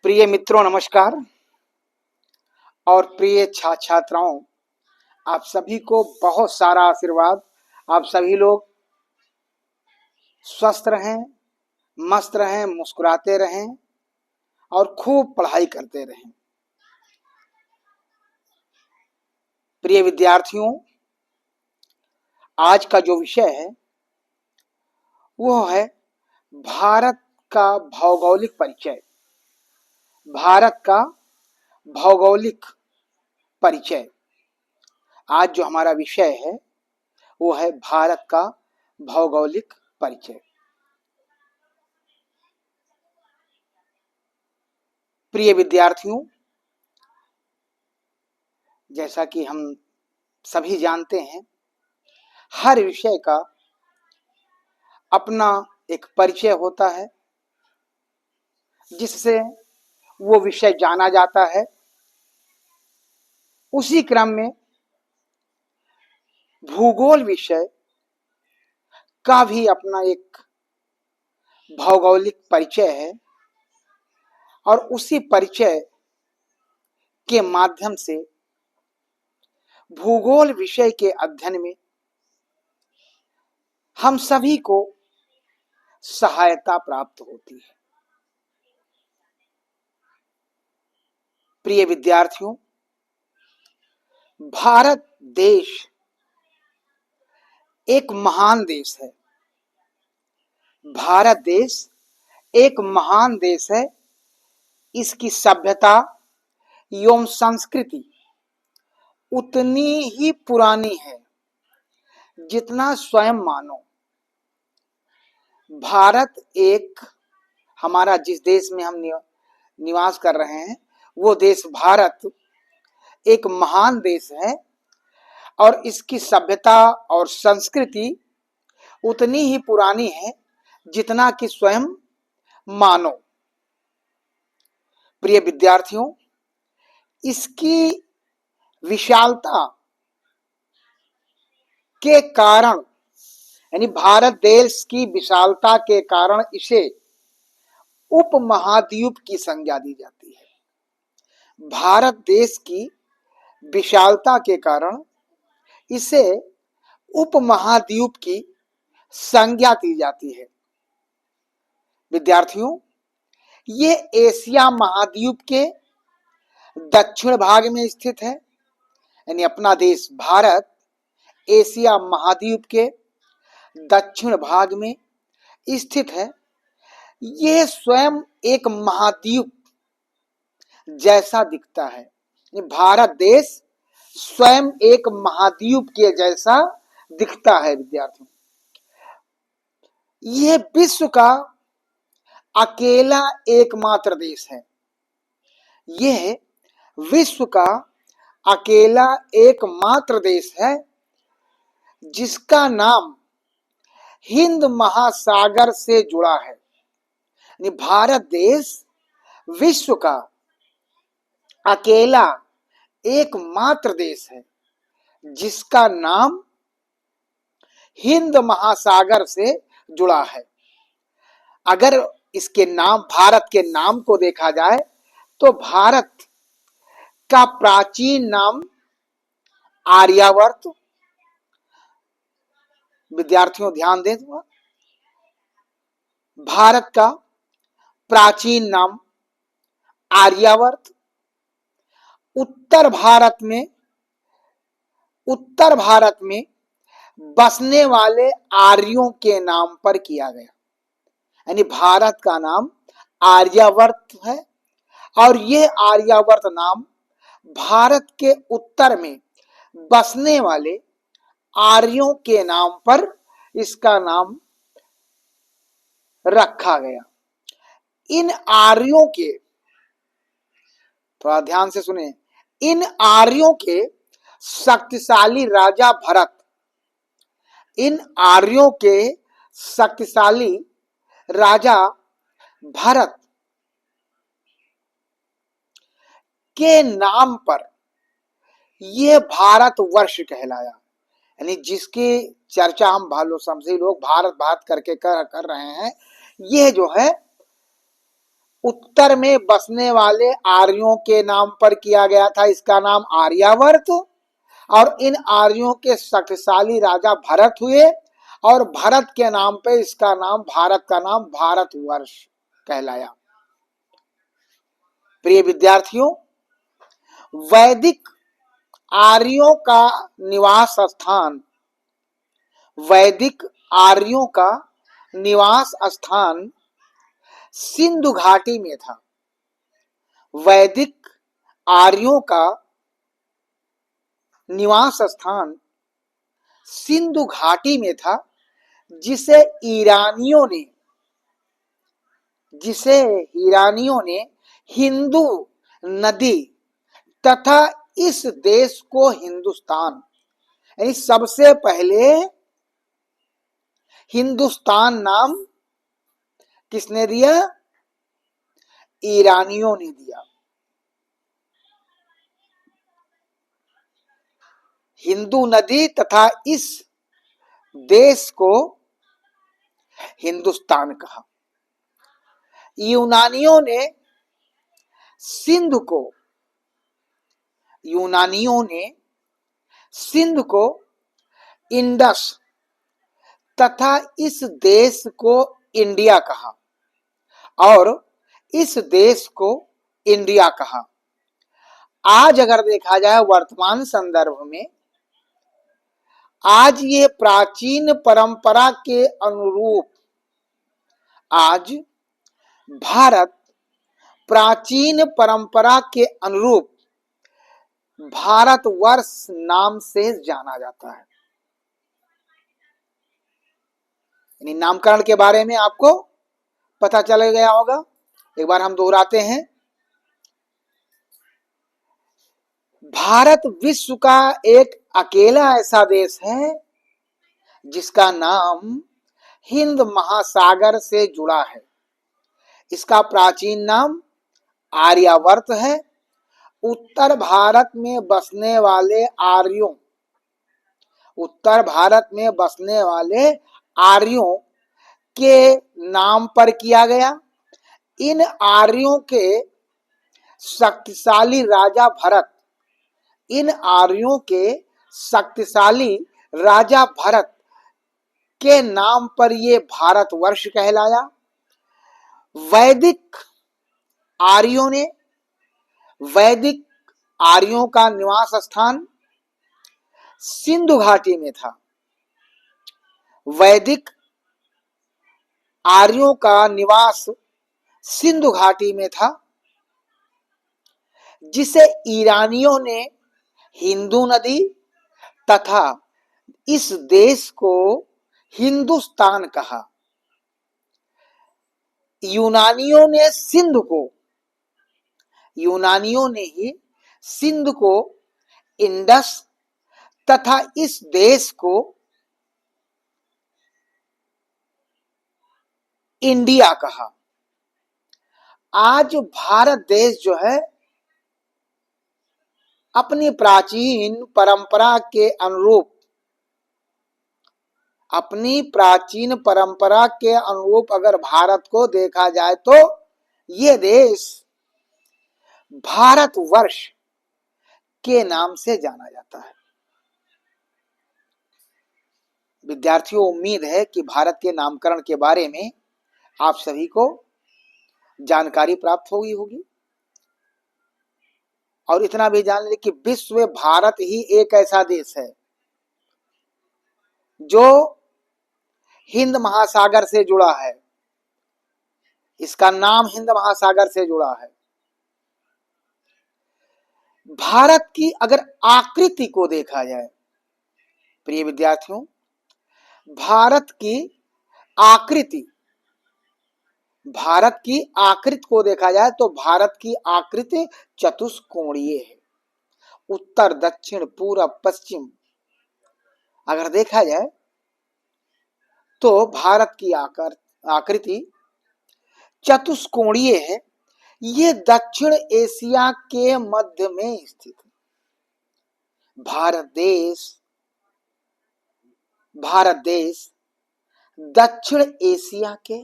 प्रिय मित्रों नमस्कार और प्रिय छात्राओं, आप सभी को बहुत सारा आशीर्वाद। आप सभी लोग स्वस्थ रहें, मस्त रहें, मुस्कुराते रहें और खूब पढ़ाई करते रहें। प्रिय विद्यार्थियों, आज का जो विषय है वो है भारत का भौगोलिक परिचय। भारत का भौगोलिक परिचय। आज जो हमारा विषय है वो है भारत का भौगोलिक परिचय। प्रिय विद्यार्थियों, जैसा कि हम सभी जानते हैं, हर विषय का अपना एक परिचय होता है जिससे वो विषय जाना जाता है। उसी क्रम में भूगोल विषय का भी अपना एक भौगोलिक परिचय है और उसी परिचय के माध्यम से भूगोल विषय के अध्ययन में हम सभी को सहायता प्राप्त होती है। प्रिय विद्यार्थियों, भारत देश एक महान देश है। भारत देश एक महान देश है। इसकी सभ्यता एवं संस्कृति उतनी ही पुरानी है जितना स्वयं मानव। भारत एक हमारा जिस देश में हम निवास कर रहे हैं वो देश भारत एक महान देश है और इसकी सभ्यता और संस्कृति उतनी ही पुरानी है जितना कि स्वयं मानव। प्रिय विद्यार्थियों, इसकी विशालता के कारण यानी भारत देश की विशालता के कारण इसे उपमहाद्वीप की संज्ञा दी जाती है। भारत देश की विशालता के कारण इसे उपमहाद्वीप की संज्ञा दी जाती है। विद्यार्थियों, ये एशिया महाद्वीप के दक्षिण भाग में स्थित है। यानी अपना देश भारत एशिया महाद्वीप के दक्षिण भाग में स्थित है। यह स्वयं एक महाद्वीप जैसा दिखता है। भारत देश स्वयं एक महाद्वीप के जैसा दिखता है। विद्यार्थियों, यह विश्व का अकेला एकमात्र देश है। यह विश्व का अकेला एकमात्र देश है जिसका नाम हिंद महासागर से जुड़ा है। भारत देश विश्व का अकेला एकमात्र देश है जिसका नाम हिंद महासागर से जुड़ा है। अगर इसके नाम भारत के नाम को देखा जाए तो भारत का प्राचीन नाम आर्यावर्त। विद्यार्थियों ध्यान दें, भारत का प्राचीन नाम आर्यावर्त। उत्तर भारत में बसने वाले आर्यों के नाम पर किया गया। यानी भारत का नाम आर्यावर्त है और यह आर्यावर्त नाम भारत के उत्तर में बसने वाले आर्यों के नाम पर इसका नाम रखा गया। इन आर्यों के, थोड़ा ध्यान से सुने, इन आर्यों के शक्तिशाली राजा भरत, इन आर्यों के शक्तिशाली राजा भरत के नाम पर यह भारतवर्ष कहलाया। यानी जिसकी चर्चा हम भालो समझे लोग भारत भारत करके कर रहे हैं, यह जो है उत्तर में बसने वाले आर्यों के नाम पर किया गया था, इसका नाम आर्यावर्त। और इन आर्यों के शक्तिशाली राजा भरत हुए और भरत के नाम पे इसका नाम, भारत का नाम भारतवर्ष कहलाया। प्रिय विद्यार्थियों, वैदिक आर्यों का निवास स्थान, वैदिक आर्यों का निवास स्थान सिंधु घाटी में था। वैदिक आर्यों का निवास स्थान सिंधु घाटी में था, जिसे ईरानियों ने हिंदू नदी तथा इस देश को हिंदुस्तान, यानी सबसे पहले हिंदुस्तान नाम किसने दिया? ईरानियों ने दिया। हिंदू नदी तथा इस देश को हिंदुस्तान कहा। यूनानियों ने सिंध को इंडस तथा इस देश को इंडिया कहा और इस देश को इंडिया कहा। आज अगर देखा जाए वर्तमान संदर्भ में, आज ये प्राचीन परंपरा के अनुरूप, आज भारत प्राचीन परंपरा के अनुरूप भारतवर्ष नाम से जाना जाता है। यानी नामकरण के बारे में आपको पता चल गया होगा। एक बार हम दोहराते हैं। भारत विश्व का एक अकेला ऐसा देश है जिसका नाम हिंद महासागर से जुड़ा है। इसका प्राचीन नाम आर्यावर्त है। उत्तर भारत में बसने वाले आर्यों के नाम पर किया गया। इन आर्यों के शक्तिशाली राजा भरत के नाम पर ये भारतवर्ष कहलाया। वैदिक आर्यों का निवास स्थान सिंधु घाटी में था। वैदिक आर्यों का निवास सिंधु घाटी में था, जिसे ईरानियों ने हिंदू नदी तथा इस देश को हिंदुस्तान कहा। यूनानियों ने ही सिंध को इंडस तथा इस देश को इंडिया कहा। आज भारत देश जो है अपनी प्राचीन परंपरा के अनुरूप अगर भारत को देखा जाए तो ये देश भारतवर्ष के नाम से जाना जाता है। विद्यार्थियों, उम्मीद है कि भारत के नामकरण के बारे में आप सभी को जानकारी प्राप्त हुई होगी और इतना भी जान लें कि विश्व में भारत ही एक ऐसा देश है जो हिंद महासागर से जुड़ा है। इसका नाम हिंद महासागर से जुड़ा है। भारत की अगर आकृति को देखा जाए, प्रिय विद्यार्थियों, भारत की आकृति को देखा जाए तो भारत की आकृति चतुष्कोणीय है। उत्तर, दक्षिण, पूरब, पश्चिम अगर देखा जाए तो भारत की आकृति चतुष्कोणीय है। ये दक्षिण एशिया के मध्य में स्थित है। भारत देश दक्षिण एशिया के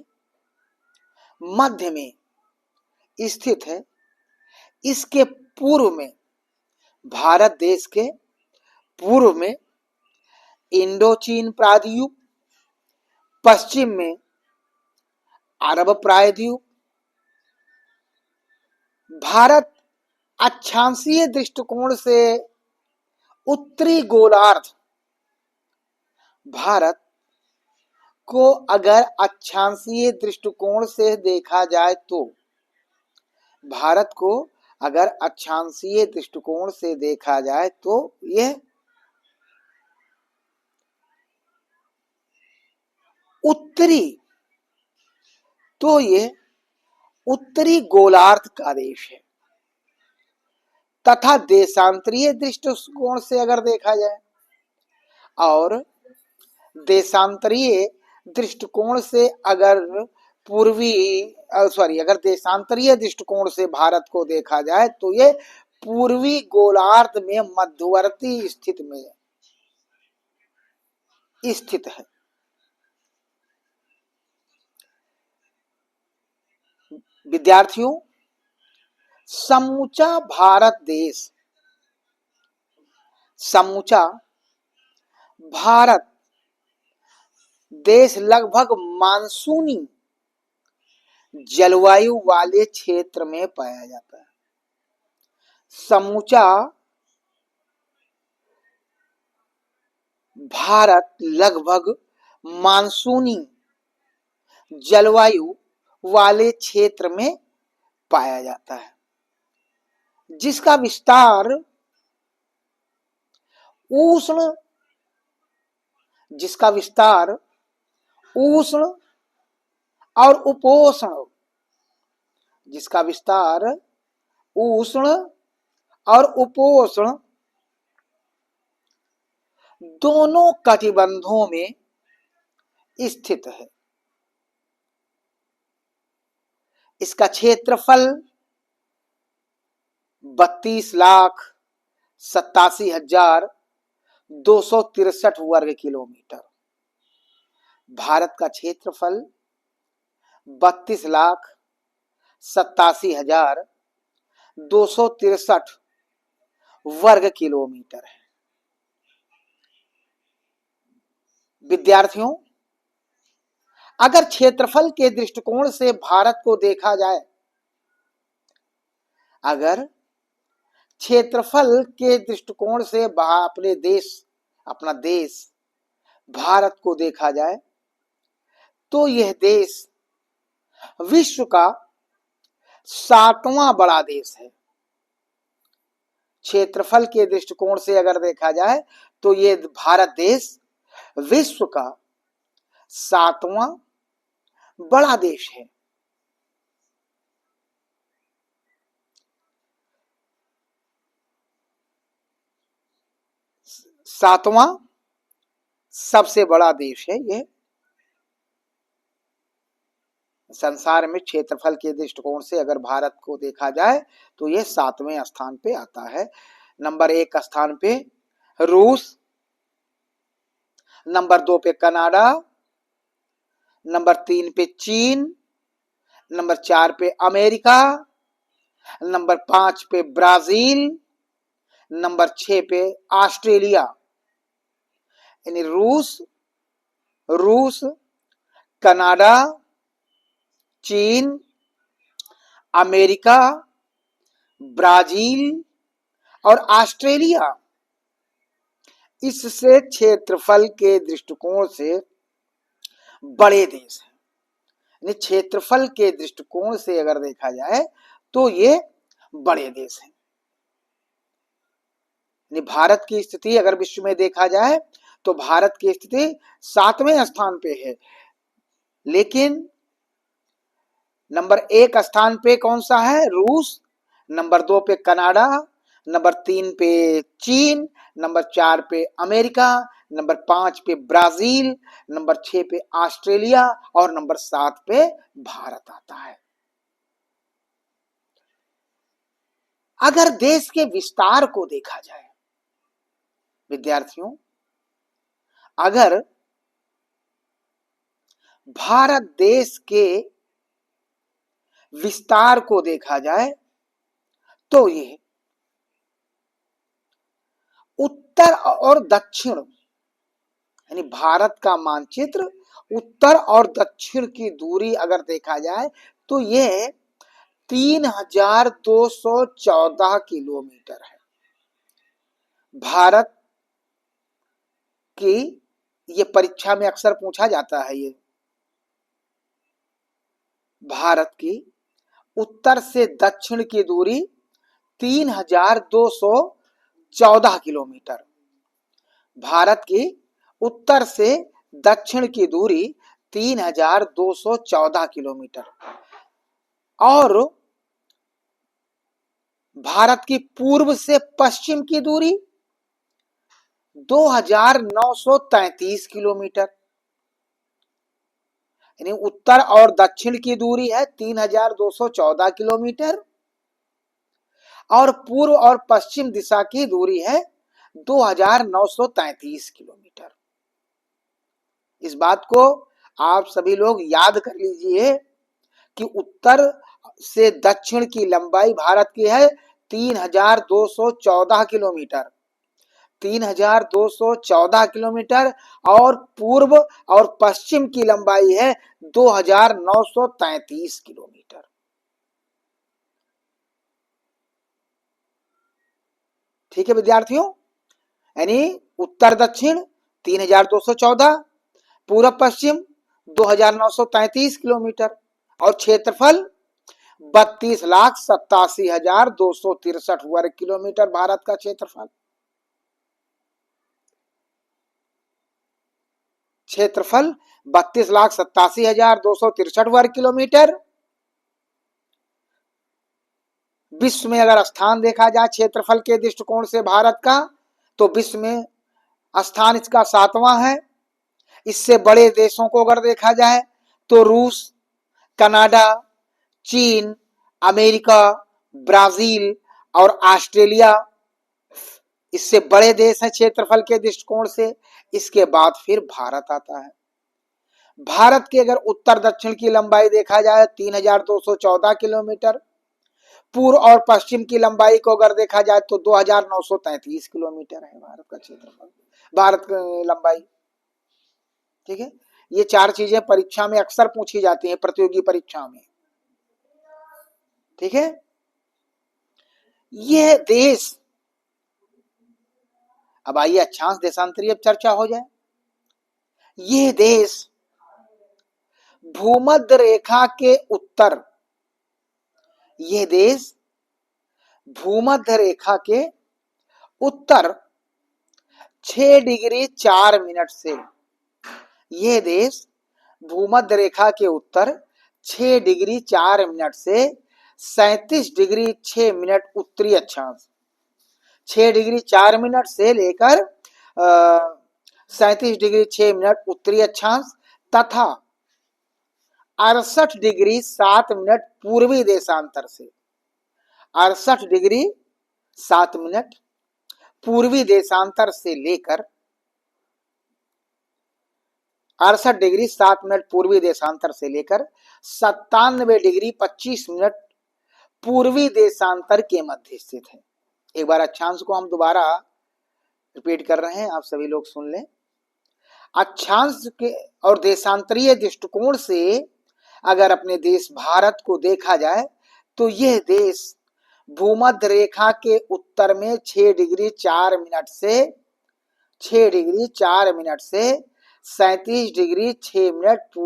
मध्य में स्थित है। इसके पूर्व में, भारत देश के पूर्व में इंडोचीन प्रायद्वीप, पश्चिम में अरब प्रायद्वीप, भारत अक्षांशीय दृष्टिकोण से उत्तरी गोलार्ध, भारत को अगर अक्षांशीय दृष्टिकोण से देखा जाए तो, भारत को अगर अक्षांशीय दृष्टिकोण से देखा जाए तो यह उत्तरी, तो यह उत्तरी गोलार्ध का देश है। तथा देशांतरीय दृष्टिकोण से अगर देखा जाए, और देशांतरीय दृष्टिकोण से अगर अगर देशांतरीय दृष्टिकोण से भारत को देखा जाए तो ये पूर्वी गोलार्ध में मध्यवर्ती स्थिति में स्थित है। विद्यार्थियों, समूचा भारत देश, समूचा भारत देश लगभग मानसूनी जलवायु वाले क्षेत्र में पाया जाता है। समूचा भारत लगभग मानसूनी जलवायु वाले क्षेत्र में पाया जाता है, जिसका विस्तार उष्ण और उपोष्ण, जिसका विस्तार उष्ण और उपोष्ण दोनों कटिबंधों में स्थित है। इसका क्षेत्रफल 32,87,263 वर्ग किलोमीटर। भारत का क्षेत्रफल 32,87,263 वर्ग किलोमीटर है। विद्यार्थियों, अगर क्षेत्रफल के दृष्टिकोण से भारत को देखा जाए, अगर क्षेत्रफल के दृष्टिकोण से अपना देश भारत को देखा जाए तो यह देश विश्व का 7वां बड़ा देश है। क्षेत्रफल के दृष्टिकोण से अगर देखा जाए तो यह भारत देश विश्व का 7वां बड़ा देश है। सातवां सबसे बड़ा देश है यह। संसार में क्षेत्रफल के दृष्टिकोण से अगर भारत को देखा जाए तो यह 7वें स्थान पे आता है। नंबर 1 स्थान पे रूस, नंबर 2 पे कनाडा, नंबर 3 पे चीन, नंबर 4 पे अमेरिका, नंबर 5 पे ब्राजील, नंबर 6 पे ऑस्ट्रेलिया। यानी रूस, कनाडा, चीन, अमेरिका, ब्राजील और ऑस्ट्रेलिया, इससे क्षेत्रफल के दृष्टिकोण से बड़े देश हैं। यानी क्षेत्रफल के दृष्टिकोण से अगर देखा जाए तो ये बड़े देश हैं। यानी भारत की स्थिति अगर विश्व में देखा जाए तो भारत की स्थिति 7वें स्थान पे है, लेकिन नंबर 1 स्थान पे कौन सा है? रूस, नंबर 2 पे कनाडा, नंबर 3 पे चीन, नंबर 4 पे अमेरिका, नंबर 5 पे ब्राजील, नंबर 6 पे ऑस्ट्रेलिया और नंबर 7 पे भारत आता है। अगर देश के विस्तार को देखा जाए विद्यार्थियों, अगर भारत देश के विस्तार को देखा जाए तो ये उत्तर और दक्षिण यानी भारत का मानचित्र उत्तर और दक्षिण की दूरी अगर देखा जाए तो ये 3214 किलोमीटर है। भारत की ये परीक्षा में अक्सर पूछा जाता है, ये भारत की उत्तर से दक्षिण की दूरी 3214 किलोमीटर। भारत की उत्तर से दक्षिण की दूरी 3214 किलोमीटर और भारत की पूर्व से पश्चिम की दूरी 2933 किलोमीटर। यानी उत्तर और दक्षिण की दूरी है 3214 किलोमीटर और पूर्व और पश्चिम दिशा की दूरी है 2933 किलोमीटर। इस बात को आप सभी लोग याद कर लीजिए कि उत्तर से दक्षिण की लंबाई भारत की है 3214 किलोमीटर, 3214 किलोमीटर और पूर्व और पश्चिम की लंबाई है 2933 किलोमीटर। ठीक है विद्यार्थियों, यानी उत्तर दक्षिण 3214, पूर्व पश्चिम 2933 किलोमीटर और क्षेत्रफल 32,87,263 वर्ग किलोमीटर भारत का क्षेत्रफल। क्षेत्रफल 32,87,263 वर्ग किलोमीटर। विश्व में अगर स्थान देखा जाए क्षेत्रफल के दृष्टिकोण से भारत का तो विश्व में स्थान इसका 7वां है। इससे बड़े देशों को अगर देखा जाए तो रूस, कनाडा, चीन, अमेरिका, ब्राजील और ऑस्ट्रेलिया इससे बड़े देश हैं क्षेत्रफल के दृष्टिकोण से। इसके बाद फिर भारत आता है। भारत के अगर उत्तर दक्षिण की लंबाई देखा जाए 3214 किलोमीटर, पूर्व और पश्चिम की लंबाई को अगर देखा जाए तो 2933 किलोमीटर है भारत का क्षेत्रफल, भारत की लंबाई। ठीक है, ये चार चीजें परीक्षा में अक्सर पूछी जाती हैं, प्रतियोगी परीक्षा में। ठीक है, यह देश, अब आइए अक्षांश देशांतरी अब चर्चा हो जाए। यह देश भूमध्य रेखा के उत्तर, यह देश भूमध्य रेखा के उत्तर 6 डिग्री 4 मिनट से, यह देश भूमध्य रेखा के उत्तर 6 डिग्री 4 मिनट से 37 डिग्री 6 मिनट उत्तरी अक्षांश, 6 डिग्री 4 मिनट से लेकर 37 डिग्री 6 मिनट उत्तरी अक्षांश तथा 68 डिग्री 7 मिनट पूर्वी देशांतर से, 68 डिग्री 7 मिनट पूर्वी देशांतर से लेकर 68 डिग्री 7 मिनट पूर्वी देशांतर से लेकर 97 डिग्री 25 मिनट पूर्वी देशांतर के मध्य स्थित है। एक बार अक्षांश को हम दोबारा रिपीट कर रहे हैं, आप सभी लोग सुन लें। अक्षांश के और देशांतरीय दृष्टिकोण से अगर अपने देश भारत को देखा जाए तो यह देश भूमध्य रेखा के उत्तर में 6 डिग्री 4 मिनट से 6 डिग्री 4 मिनट से 37 डिग्री 6 मिनट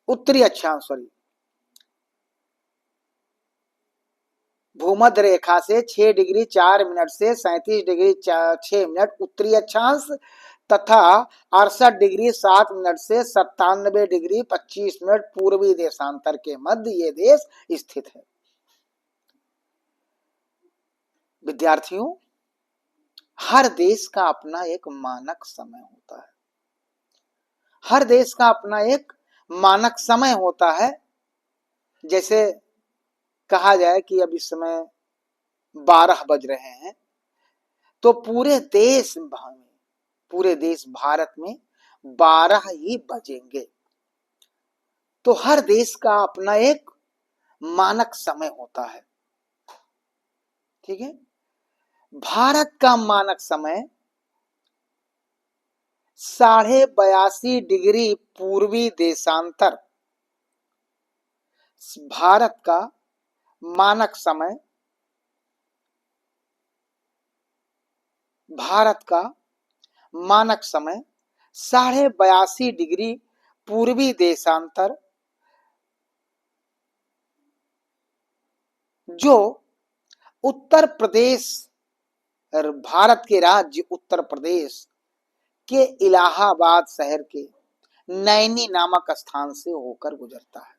उत्तरी अक्षांश, सॉरी, भूमध्य रेखा से 6 डिग्री 4 मिनट से 37 डिग्री 6 मिनट उत्तरी अक्षांश तथा 68 डिग्री 7 मिनट से 97 डिग्री 25 मिनट पूर्वी देशांतर के मध्य ये देश स्थित है। विद्यार्थियों, हर देश का अपना एक मानक समय होता है, हर देश का अपना एक मानक समय होता है। जैसे कहा जाए कि अब इस समय 12 बज रहे हैं तो पूरे देश भारत में 12 ही बजेंगे। तो हर देश का अपना एक मानक समय होता है, ठीक है। भारत का मानक समय 82.5 डिग्री पूर्वी देशांतर। भारत का मानक समय, भारत का मानक समय 82.5 डिग्री पूर्वी देशांतर, जो उत्तर प्रदेश, भारत के राज्य उत्तर प्रदेश के इलाहाबाद शहर के नैनी नामक स्थान से होकर गुजरता है।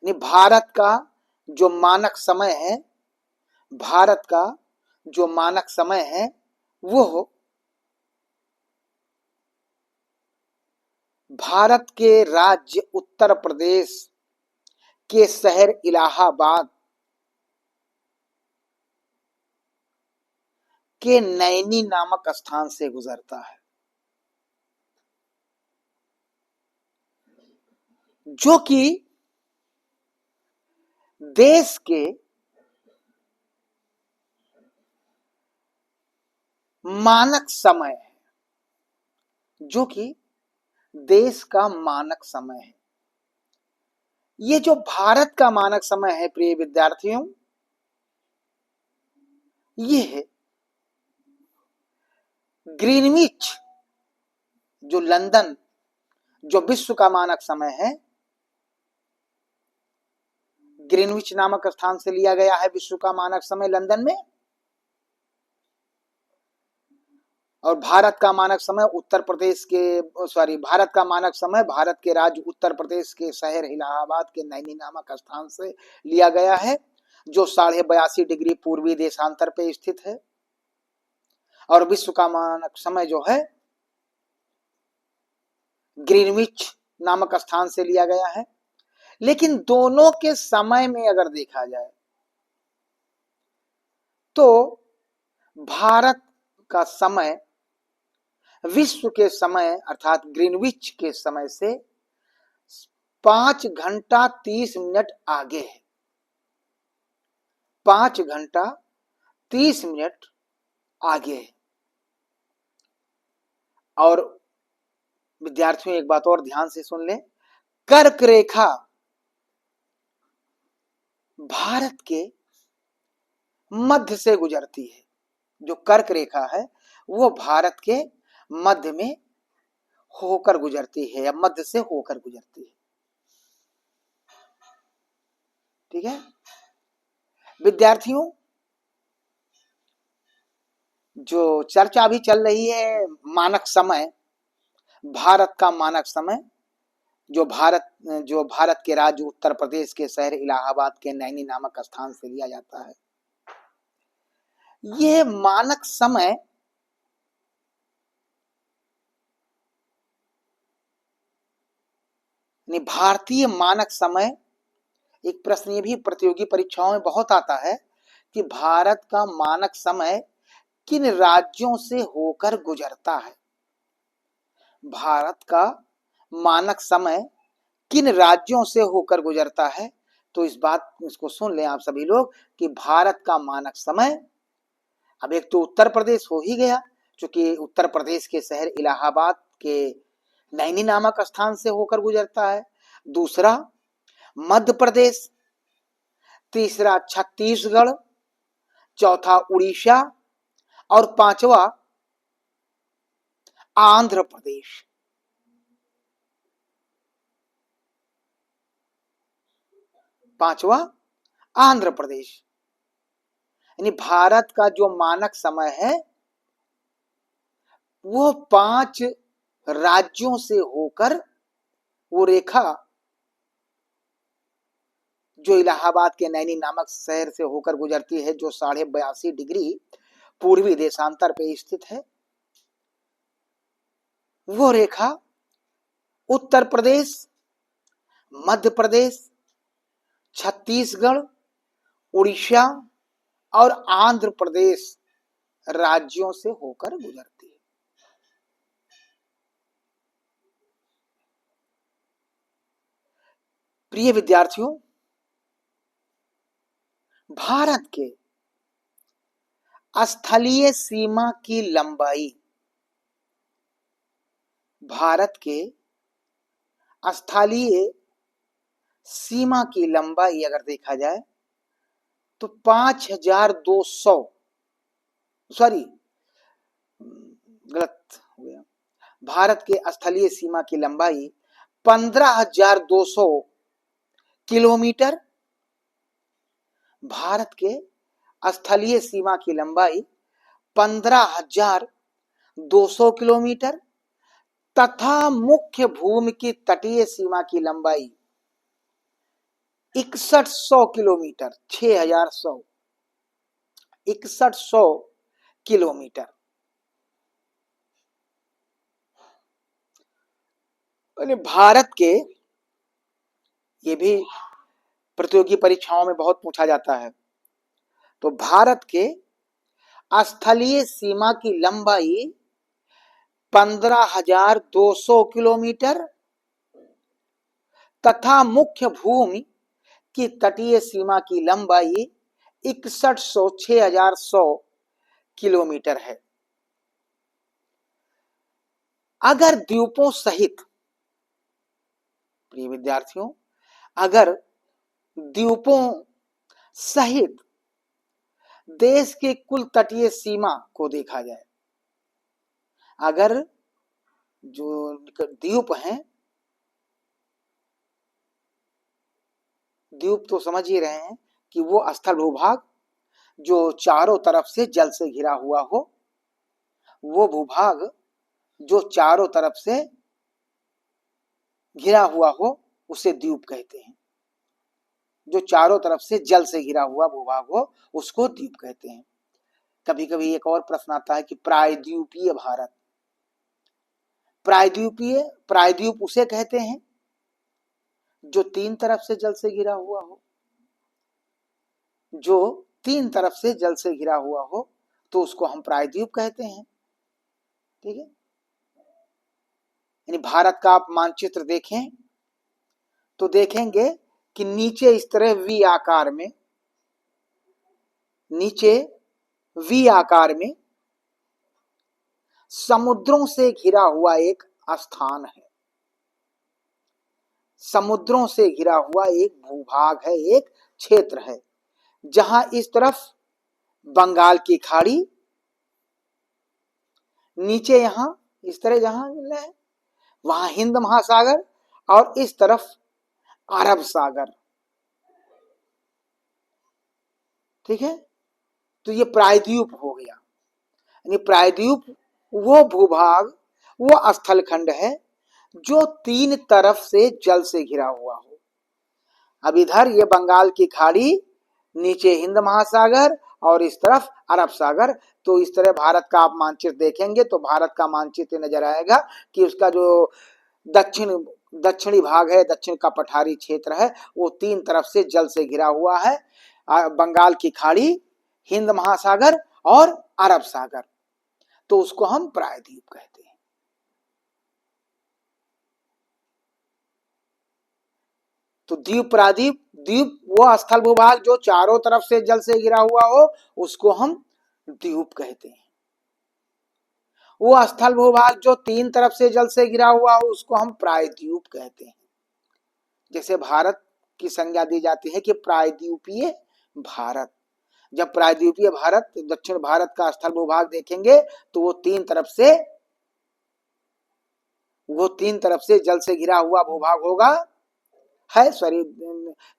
यानी भारत का जो मानक समय है, भारत का जो मानक समय है वो भारत के राज्य उत्तर प्रदेश के शहर इलाहाबाद के नैनी नामक स्थान से गुजरता है, जो कि देश के मानक समय है, जो कि देश का मानक समय है। ये जो भारत का मानक समय है प्रिय विद्यार्थियों, ये है ग्रीनविच, जो लंदन, जो विश्व का मानक समय है, ग्रीनविच नामक स्थान से लिया गया है विश्व का मानक समय लंदन में। और भारत का मानक समय उत्तर प्रदेश के, भारत का मानक समय भारत के राज्य उत्तर प्रदेश के शहर इलाहाबाद के नैनी नामक स्थान से लिया गया है, जो 82.5 डिग्री पूर्वी देशांतर पे स्थित है। और विश्व का मानक समय जो है ग्रीनविच नामक स्थान से लिया गया है। लेकिन दोनों के समय में अगर देखा जाए तो भारत का समय विश्व के समय अर्थात ग्रीनविच के समय से 5 घंटा 30 मिनट आगे है, 5 घंटा 30 मिनट आगे है। और विद्यार्थियों एक बात और ध्यान से सुन लें, कर्क रेखा भारत के मध्य से गुजरती है। जो कर्क रेखा है वो भारत के मध्य में होकर गुजरती है या मध्य से होकर गुजरती है, ठीक है विद्यार्थियों। जो चर्चा अभी चल रही है मानक समय, भारत का मानक समय, जो भारत के राज्य उत्तर प्रदेश के शहर इलाहाबाद के नैनी नामक स्थान से लिया जाता है, यह मानक समय भारतीय मानक समय, एक प्रश्न ये भी प्रतियोगी परीक्षाओं में बहुत आता है कि भारत का मानक समय किन राज्यों से होकर गुजरता है। भारत का मानक समय किन राज्यों से होकर गुजरता है, तो इसको सुन लें आप सभी लोग कि भारत का मानक समय, अब एक तो उत्तर प्रदेश हो ही गया, क्योंकि उत्तर प्रदेश के शहर इलाहाबाद के नैनी नामक स्थान से होकर गुजरता है। दूसरा मध्य प्रदेश, तीसरा छत्तीसगढ़, चौथा उड़ीसा और पांचवा आंध्र प्रदेश। पांचवा आंध्र प्रदेश। यानी भारत का जो मानक समय है वो 5 राज्यों से होकर, वो रेखा जो इलाहाबाद के नैनी नामक शहर से होकर गुजरती है, जो 82.5 डिग्री पूर्वी देशांतर पे स्थित है, वो रेखा उत्तर प्रदेश, मध्य प्रदेश, छत्तीसगढ़, उड़ीसा और आंध्र प्रदेश राज्यों से होकर गुजरती है। प्रिय विद्यार्थियों, भारत के स्थलीय सीमा की लंबाई, भारत के स्थलीय सीमा की लंबाई अगर देखा जाए तो 5200, सॉरी गलत हो गया, भारत के स्थलीय सीमा की लंबाई 15200 किलोमीटर, भारत के स्थलीय सीमा की लंबाई 15200 किलोमीटर तथा मुख्य भूमि की तटीय सीमा की लंबाई 6100 किलोमीटर, 6100 किलोमीटर। भारत के, ये भी प्रतियोगी परीक्षाओं में बहुत पूछा जाता है, तो भारत के स्थलीय सीमा की लंबाई 15200 किलोमीटर तथा मुख्य भूमि की तटीय सीमा की लंबाई 6100 किलोमीटर है। अगर द्वीपों सहित, प्रिय विद्यार्थियों, अगर द्वीपों सहित देश के कुल तटीय सीमा को देखा जाए, अगर जो द्वीप हैं, द्वीप तो समझ ही रहे हैं कि वो स्थल भूभाग जो चारों तरफ से जल से घिरा हुआ हो, वो भूभाग जो चारों तरफ से घिरा हुआ हो उसे द्वीप कहते हैं। जो चारों तरफ से जल से घिरा हुआ भूभाग हो उसको द्वीप कहते हैं। कभी कभी एक और प्रश्न आता है कि प्रायद्वीपीय भारत, प्रायद्वीप उसे कहते हैं जो तीन तरफ से जल से घिरा हुआ हो, जो तीन तरफ से जल से घिरा हुआ हो तो उसको हम प्रायद्वीप कहते हैं। ठीक है, यानी भारत का आप मानचित्र देखें तो देखेंगे कि नीचे इस तरह वी आकार में, नीचे वी आकार में समुद्रों से घिरा हुआ एक स्थान है, समुद्रों से घिरा हुआ एक भूभाग है, एक क्षेत्र है, जहां इस तरफ बंगाल की खाड़ी, नीचे यहां इस तरह जहां है वहां हिंद महासागर और इस तरफ अरब सागर। ठीक है, तो ये प्रायद्वीप हो गया। यानी प्रायद्वीप वो भूभाग, वो स्थलखंड है जो तीन तरफ से जल से घिरा हुआ हो। अब इधर ये बंगाल की खाड़ी, नीचे हिंद महासागर और इस तरफ अरब सागर। तो इस तरह भारत का आप मानचित्र देखेंगे तो भारत का मानचित्र नजर आएगा कि उसका जो दक्षिणी भाग है, दक्षिण का पठारी क्षेत्र है, वो तीन तरफ से जल से घिरा हुआ है, बंगाल की खाड़ी, हिंद महासागर और अरब सागर। तो उसको हम प्रायद्वीप कहते हैं। तो द्वीप, प्रायद्वीप, द्वीप वो स्थल भूभाग जो चारों तरफ से जल से घिरा हुआ हो उसको हम द्वीप कहते हैं। वो स्थल भूभाग जो तीन तरफ से जल से घिरा हुआ हो उसको हम प्रायद्वीप कहते हैं। जैसे भारत की संज्ञा दी जाती है कि प्रायद्वीपीय भारत। जब प्रायद्वीपीय भारत, दक्षिण भारत का स्थल भूभाग देखेंगे तो वो तीन तरफ से जल से घिरा हुआ भूभाग होगा, है, सॉरी,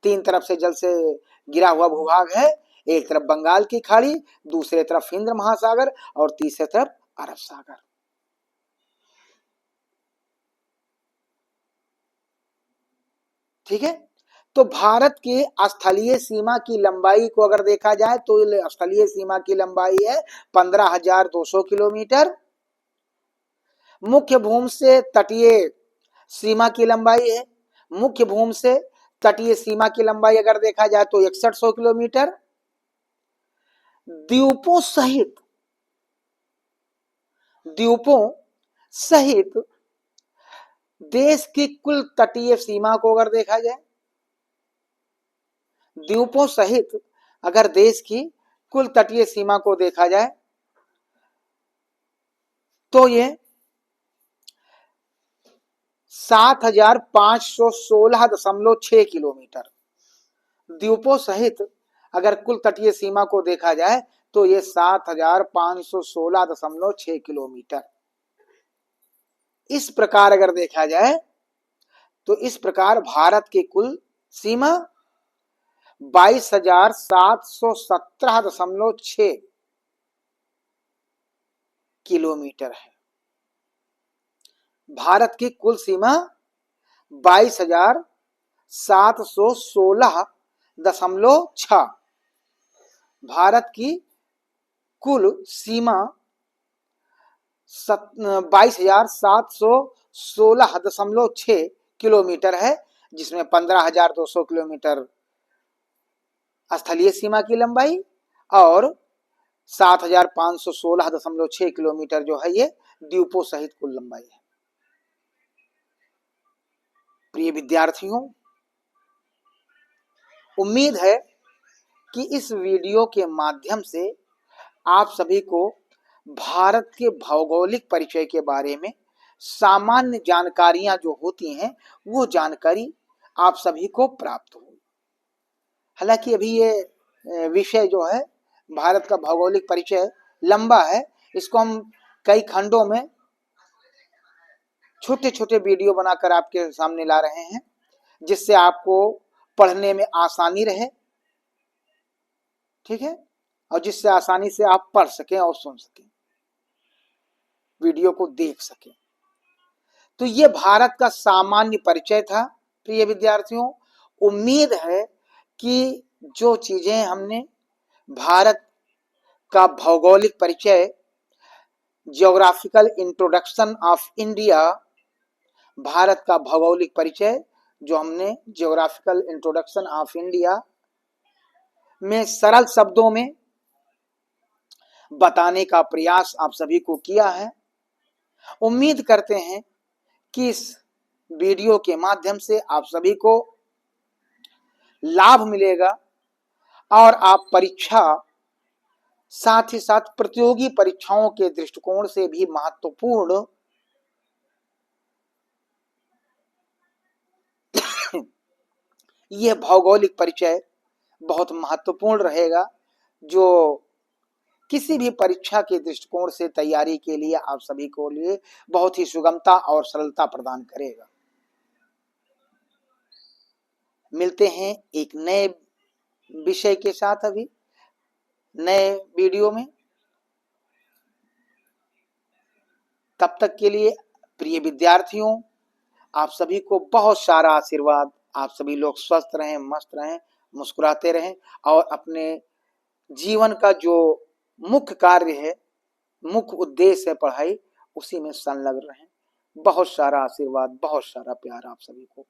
तीन तरफ से जल से घिरा हुआ भूभाग है। एक तरफ बंगाल की खाड़ी, दूसरे तरफ हिंद महासागर और तीसरे तरफ अरब सागर। ठीक है, तो भारत के स्थलीय सीमा की लंबाई को अगर देखा जाए तो स्थलीय सीमा की लंबाई है 15200 किलोमीटर। मुख्य भूमि से तटीय सीमा की लंबाई है, मुख्य भूमि से तटीय सीमा की लंबाई अगर देखा जाए तो 6100 किलोमीटर। द्वीपों सहित देश की कुल तटीय सीमा को अगर देखा जाए द्वीपों सहित अगर देश की कुल तटीय सीमा को देखा जाए तो ये 7,516.6 किलोमीटर। द्वीपों सहित अगर कुल तटीय सीमा को देखा जाए तो ये 7,516.6 किलोमीटर। इस प्रकार अगर देखा जाए तो इस प्रकार भारत की कुल सीमा 22,717.6 किलोमीटर है। भारत की कुल सीमा 22,716.6। भारत की कुल सीमा 22,716.6 किलोमीटर है, जिसमें 15,200 किलोमीटर स्थलीय सीमा की लंबाई और 7,516.6 किलोमीटर जो है ये द्वीपों सहित कुल लंबाई है। प्रिय विद्यार्थियों, उम्मीद है कि इस वीडियो के माध्यम से आप सभी को भारत के भौगोलिक परिचय के बारे में सामान्य जानकारियां जो होती हैं वो जानकारी आप सभी को प्राप्त हो। हालांकि अभी ये विषय जो है भारत का भौगोलिक परिचय लंबा है, इसको हम कई खंडों में छोटे छोटे वीडियो बनाकर आपके सामने ला रहे हैं, जिससे आपको पढ़ने में आसानी रहे, ठीक है, और जिससे आसानी से आप पढ़ सकें और सुन सकें, वीडियो को देख सकें। तो ये भारत का सामान्य परिचय था। प्रिय विद्यार्थियों, उम्मीद है कि जो चीजें हमने भारत का भौगोलिक परिचय, geographical introduction of India, Bharat का भौगोलिक परिचय जो हमने जियोग्राफिकल इंट्रोडक्शन ऑफ इंडिया में सरल शब्दों में बताने का प्रयास आप सभी को किया है। उम्मीद करते हैं कि इस वीडियो के माध्यम से आप सभी को लाभ मिलेगा और आप परीक्षा, साथ ही साथ प्रतियोगी परीक्षाओं के दृष्टिकोण से भी महत्वपूर्ण यह भौगोलिक परिचय बहुत महत्वपूर्ण रहेगा, जो किसी भी परीक्षा के दृष्टिकोण से तैयारी के लिए आप सभी को लिए बहुत ही सुगमता और सरलता प्रदान करेगा। मिलते हैं एक नए विषय के साथ अभी नए वीडियो में। तब तक के लिए प्रिय विद्यार्थियों, आप सभी को बहुत सारा आशीर्वाद। आप सभी लोग स्वस्थ रहें, मस्त रहें, मुस्कुराते रहें और अपने जीवन का जो मुख्य कार्य है, मुख्य उद्देश्य है पढ़ाई, उसी में संलग्न रहें। बहुत सारा आशीर्वाद, बहुत सारा प्यार आप सभी को।